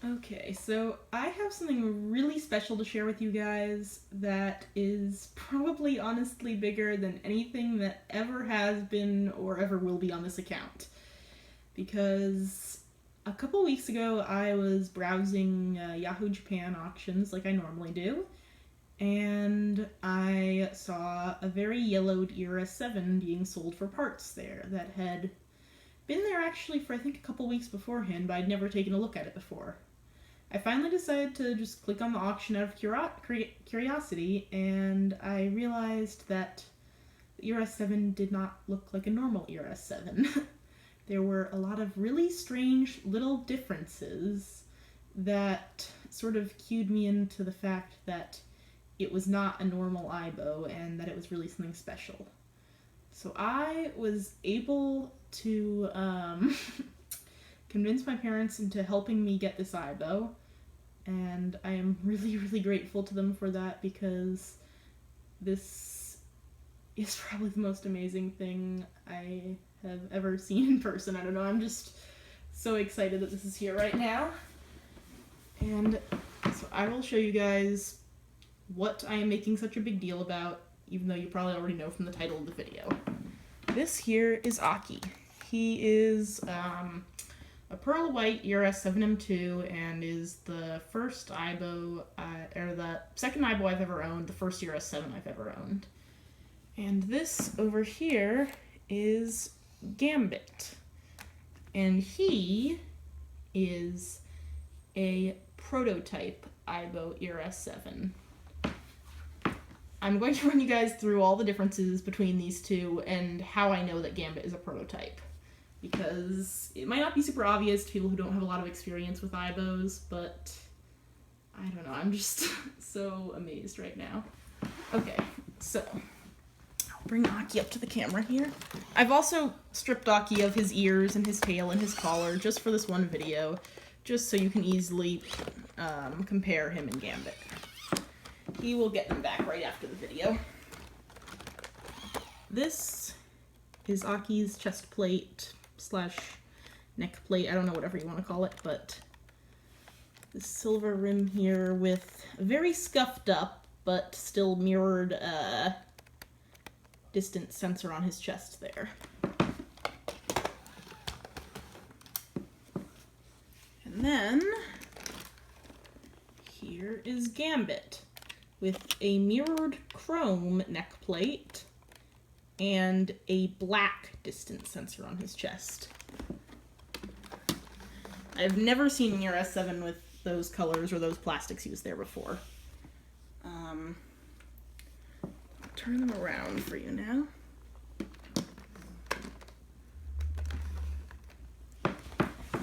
Okay, so I have something really special to share with you guys that is probably honestly bigger than anything that ever has been or ever will be on this account. Because a couple weeks ago I was browsing Yahoo Japan auctions like I normally do, and I saw a very yellowed ERS-7 being sold for parts there that had been there actually for I think a couple weeks beforehand, but I'd never taken a look at it before. I finally decided to just click on the auction out of curiosity, and I realized that the ERS-7 did not look like a normal ERS-7. There were a lot of really strange little differences that sort of cued me into the fact that it was not a normal Aibo and that it was really something special. So I was able to convince my parents into helping me get this Aibo, and I am really, really grateful to them for that because this is probably the most amazing thing I have ever seen in person. I don't know, I'm just so excited that this is here right now. And so I will show you guys what I am making such a big deal about, even though you probably already know from the title of the video. This here is Aki. He is a pearl white ERS-7M2 and is the first Aibo, or the second Aibo I've ever owned, the first ERS-7 I've ever owned. And this over here is Gambit. And he is a prototype Aibo ERS-7. I'm going to run you guys through all the differences between these two and how I know that Gambit is a prototype. Because it might not be super obvious to people who don't have a lot of experience with Aibos, but I don't know, I'm just so amazed right now. Okay, so I'll bring Aki up to the camera here. I've also stripped Aki of his ears and his tail and his collar just for this one video, just so you can easily compare him and Gambit. He will get them back right after the video. This is Aki's chest plate / neck plate, I don't know, whatever you want to call it, but this silver rim here with a very scuffed up but still mirrored distance sensor on his chest there. And then here is Gambit with a mirrored chrome neck plate and a black distance sensor on his chest. I've never seen an ERS-7 with those colors or those plastics used there before. I'll turn them around for you now.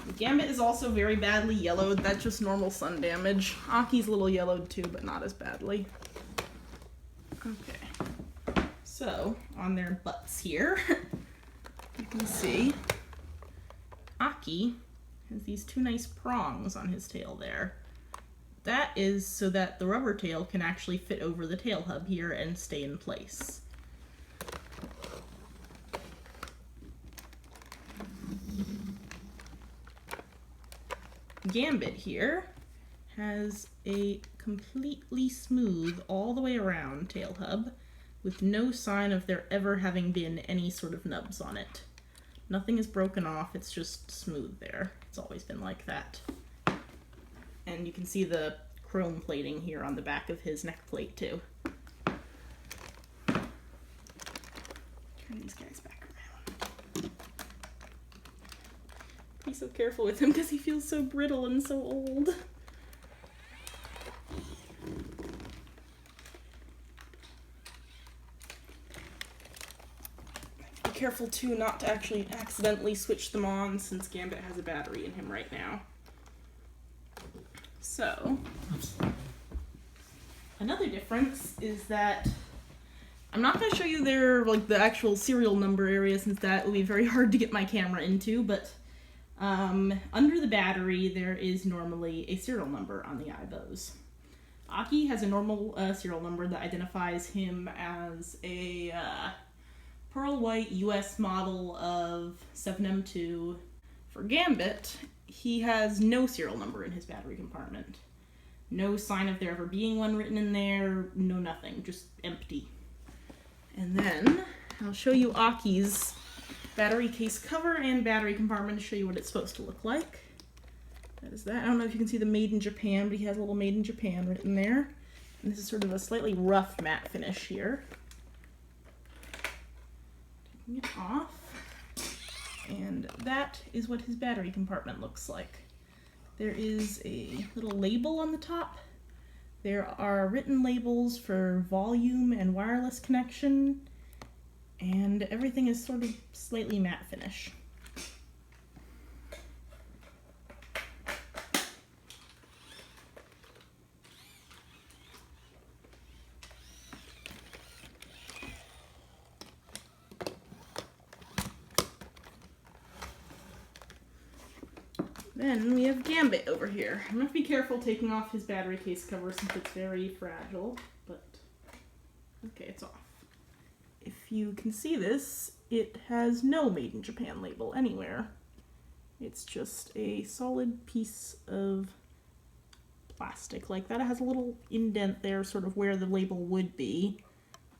The Gambit is also very badly yellowed. That's just normal sun damage. Aki's a little yellowed too, but not as badly. Okay. So, on their butts here, you can see Aki has these two nice prongs on his tail there. That is so that the rubber tail can actually fit over the tail hub here and stay in place. Gambit here has a completely smooth all the way around tail hub with no sign of there ever having been any sort of nubs on it. Nothing is broken off, it's just smooth there. It's always been like that. And you can see the chrome plating here on the back of his neck plate too. Turn these guys back around. Be so careful with him because he feels so brittle and so old. Be careful too not to actually accidentally switch them on since Gambit has a battery in him right now. So, another difference is that I'm not going to show you their, the actual serial number area since that will be very hard to get my camera into, but under the battery there is normally a serial number on the Aibos. Aki has a normal serial number that identifies him as a pearl white US model of 7M2. For Gambit, he has no serial number in his battery compartment. No sign of there ever being one written in there, no nothing, just empty. And then I'll show you Aki's battery case cover and battery compartment to show you what it's supposed to look like. That is that. I don't know if you can see the Made in Japan, but he has a little Made in Japan written there. And this is sort of a slightly rough matte finish here. Taking it off. And that is what his battery compartment looks like. There is a little label on the top. There are written labels for volume and wireless connection, and everything is sort of slightly matte finish. Then we have Gambit over here. I'm going to be careful taking off his battery case cover since it's very fragile, but okay, it's off. If you can see this, it has no Made in Japan label anywhere. It's just a solid piece of plastic like that. It has a little indent there, sort of where the label would be,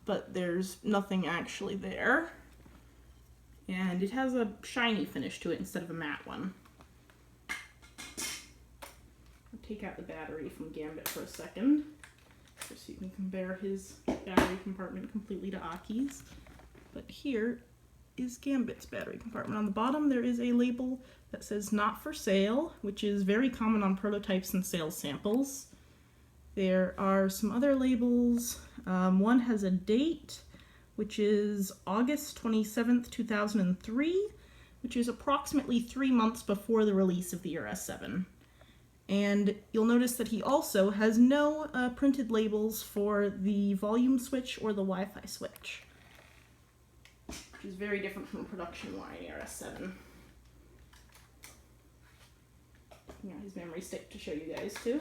but there's nothing actually there. And it has a shiny finish to it instead of a matte one. Take out the battery from Gambit for a second, just so you can compare his battery compartment completely to Aki's. But here is Gambit's battery compartment. On the bottom there is a label that says "Not for Sale," which is very common on prototypes and sales samples. There are some other labels. One has a date, which is August 27th, 2003, which is approximately 3 months before the release of the ERS-7. And you'll notice that he also has no printed labels for the volume switch or the Wi-Fi switch, which is very different from a production line ERS-7. Now his memory stick to show you guys too.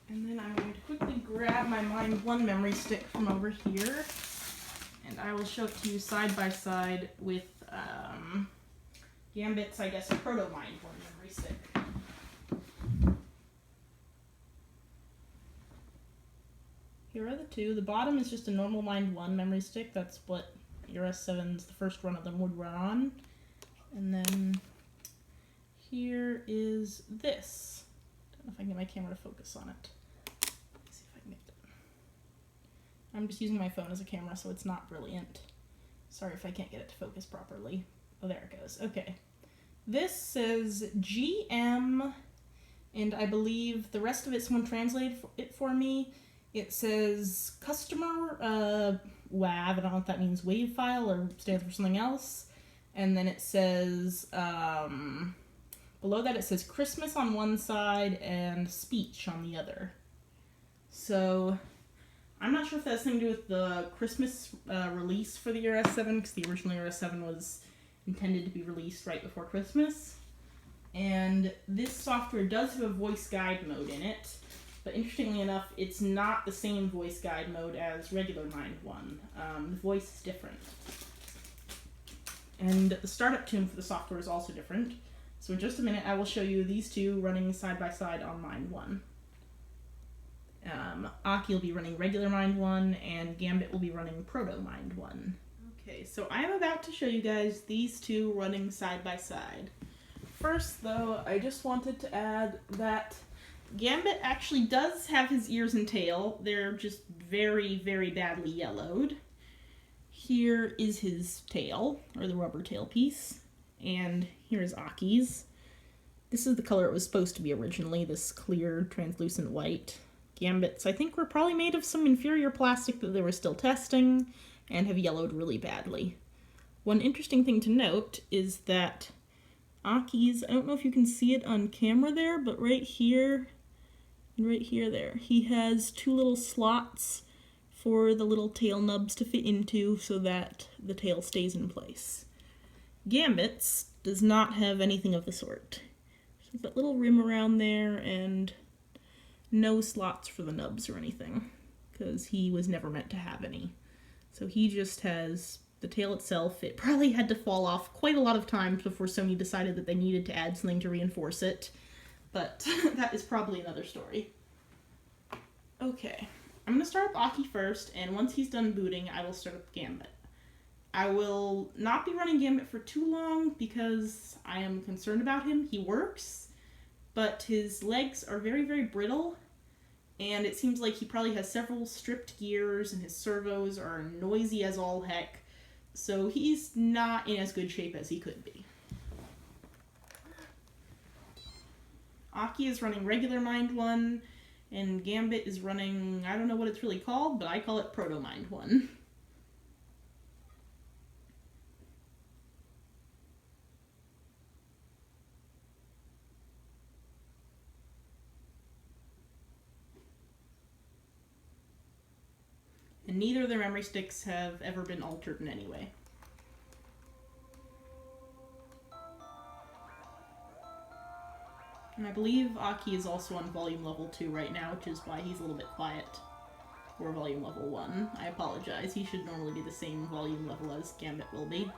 And then I'm going to quickly grab my Mind 1 memory stick from over here, and I will show it to you side by side with Gambit's, I guess, proto Mind 1 memory stick. Here are the two. The bottom is just a normal Mind 1 memory stick. That's what ERS-7's, the first run of them, would run on. And then here is this. Don't know if I can get my camera to focus on it. Let's see if I can get it. I'm just using my phone as a camera, so it's not brilliant. Sorry if I can't get it to focus properly. Oh, there it goes. Okay. This says GM, and I believe the rest of it, someone translated it for me. It says customer WAV, I don't know if that means wave file or stands for something else. And then it says, below that it says Christmas on one side and speech on the other. So I'm not sure if that's something to do with the Christmas release for the ERS-7, because the original ERS-7 was intended to be released right before Christmas. And this software does have a voice guide mode in it, but interestingly enough, it's not the same voice guide mode as regular Mind 1. The voice is different. And the startup tune for the software is also different. So in just a minute, I will show you these two running side by side on Mind 1. Aki will be running regular Mind 1, and Gambit will be running proto Mind 1. Okay, so I'm about to show you guys these two running side by side. First, though, I just wanted to add that Gambit actually does have his ears and tail. They're just very, very badly yellowed. Here is his tail, or the rubber tail piece, and here is Aki's. This is the color it was supposed to be originally, this clear, translucent white. Gambit's, I think, were probably made of some inferior plastic that they were still testing, and have yellowed really badly. One interesting thing to note is that Aki's, I don't know if you can see it on camera there, but right here, and right here there, he has two little slots for the little tail nubs to fit into so that the tail stays in place. Gambit's does not have anything of the sort. There's that little rim around there and no slots for the nubs or anything, because he was never meant to have any. So he just has the tail itself. It probably had to fall off quite a lot of times before Sony decided that they needed to add something to reinforce it, but that is probably another story. Okay, I'm going to start up Aki first, and once he's done booting, I will start up Gambit. I will not be running Gambit for too long because I am concerned about him. He works, but his legs are very, very brittle, and it seems like he probably has several stripped gears, and his servos are noisy as all heck, so he's not in as good shape as he could be. Aki is running regular Mind 1, and Gambit is running, I don't know what it's really called, but I call it Proto Mind 1. And neither of their memory sticks have ever been altered in any way. And I believe Aki is also on volume level 2 right now, which is why he's a little bit quiet. Or volume level 1. I apologize. He should normally be the same volume level as Gambit will be.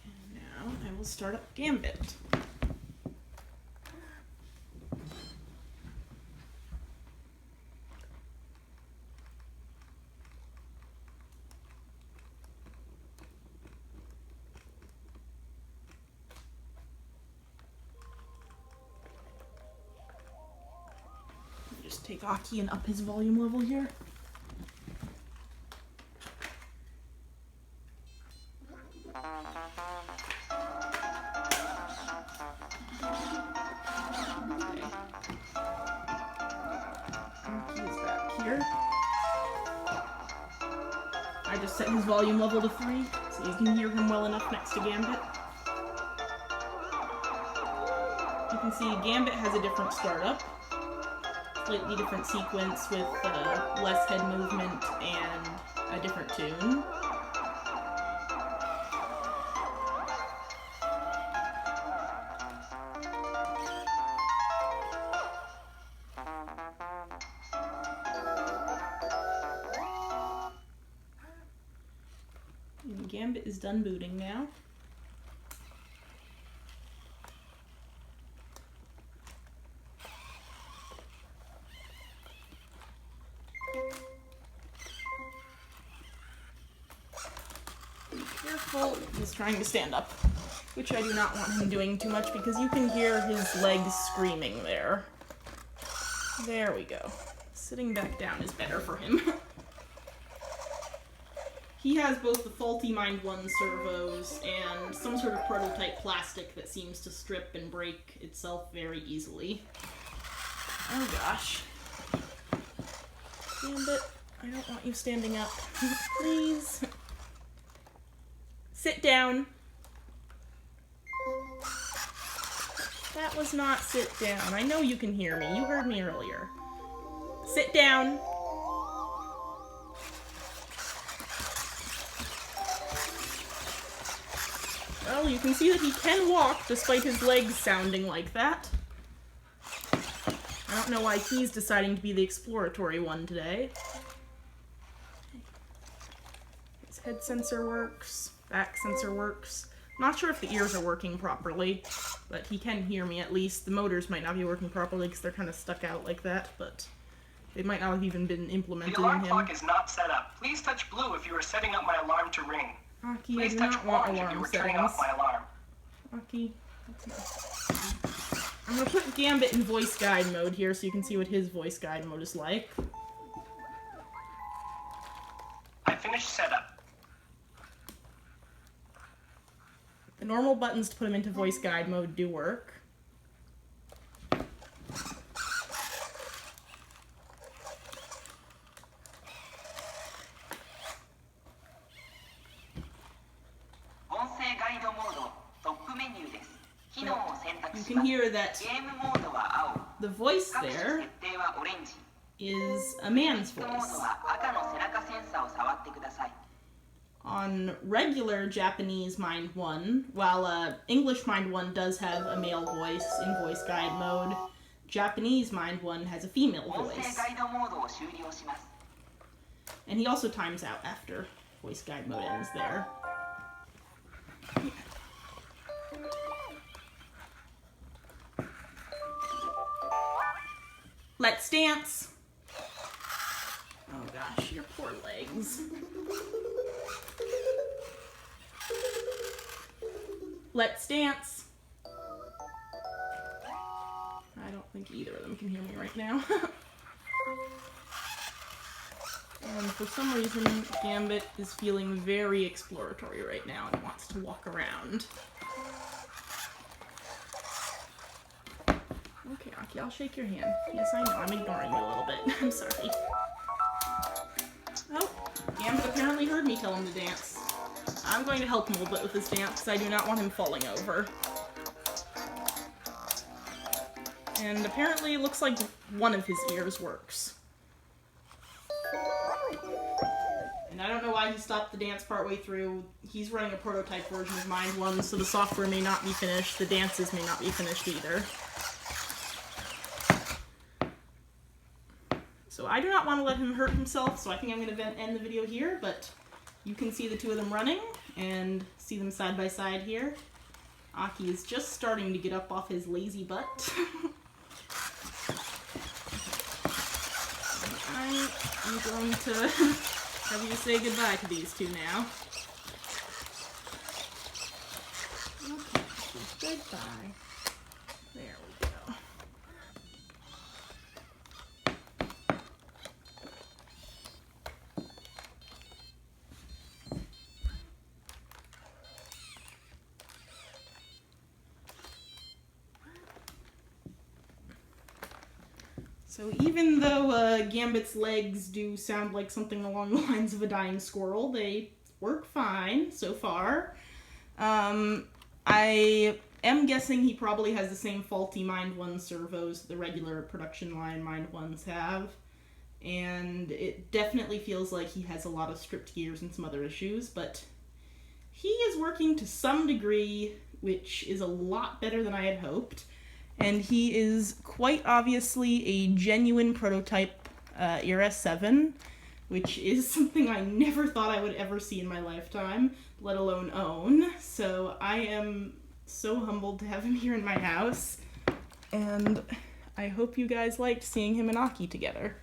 And now I will start up Gambit. Just take Aki and up his volume level here. Aki is back here. I just set his volume level to 3, so you can hear him well enough next to Gambit. You can see Gambit has a different startup. Slightly different sequence with less head movement and a different tune. And Gambit is done booting now. Careful, he's trying to stand up, which I do not want him doing too much because you can hear his legs screaming there. There we go. Sitting back down is better for him. He has both the faulty Mind 1 servos and some sort of prototype plastic that seems to strip and break itself very easily. Oh gosh. Gambit, I don't want you standing up. Please. Sit down. That was not sit down. I know you can hear me. You heard me earlier. Sit down. Well, you can see that he can walk despite his legs sounding like that. I don't know why he's deciding to be the exploratory one today. His head sensor works. Back sensor works. Not sure if the ears are working properly, but he can hear me at least. The motors might not be working properly because they're kind of stuck out like that, but they might not have even been implemented in him. The alarm clock is not set up. Please touch blue if you are setting up my alarm to ring. Aki, Please I do touch not want orange if you alarm are turning off settings. my alarm. Aki, that's not... I'm gonna put Gambit in voice guide mode here so you can see what his voice guide mode is like. I finished setup. The normal buttons to put him into voice guide mode do work. You can hear that the voice there is a man's voice. On regular Japanese Mind 1, while English Mind 1 does have a male voice in voice guide mode, Japanese Mind 1 has a female voice. And he also times out after voice guide mode ends there. Let's dance! Oh gosh, your poor legs. Let's dance! I don't think either of them can hear me right now. And for some reason, Gambit is feeling very exploratory right now and wants to walk around. Okay, Aki, I'll shake your hand. Yes, I know, I'm ignoring you a little bit. I'm sorry. Oh, Gambit apparently heard me tell him to dance. I'm going to help him a little bit with this dance because I do not want him falling over. And apparently it looks like one of his ears works. And I don't know why he stopped the dance partway through. He's running a prototype version of Mind 1, so the software may not be finished, the dances may not be finished either. So I do not want to let him hurt himself, so I think I'm going to end the video here, but you can see the two of them running, and see them side by side here. Aki is just starting to get up off his lazy butt. I'm going to have you say goodbye to these two now. Okay, goodbye. There we go. So even though Gambit's legs do sound like something along the lines of a dying squirrel, they work fine so far. I am guessing he probably has the same faulty Mind 1 servos the regular production line Mind 1s have. And it definitely feels like he has a lot of stripped gears and some other issues, but he is working to some degree, which is a lot better than I had hoped. And he is quite obviously a genuine prototype ERS-7, which is something I never thought I would ever see in my lifetime, let alone own. So I am so humbled to have him here in my house, and I hope you guys liked seeing him and Aki together.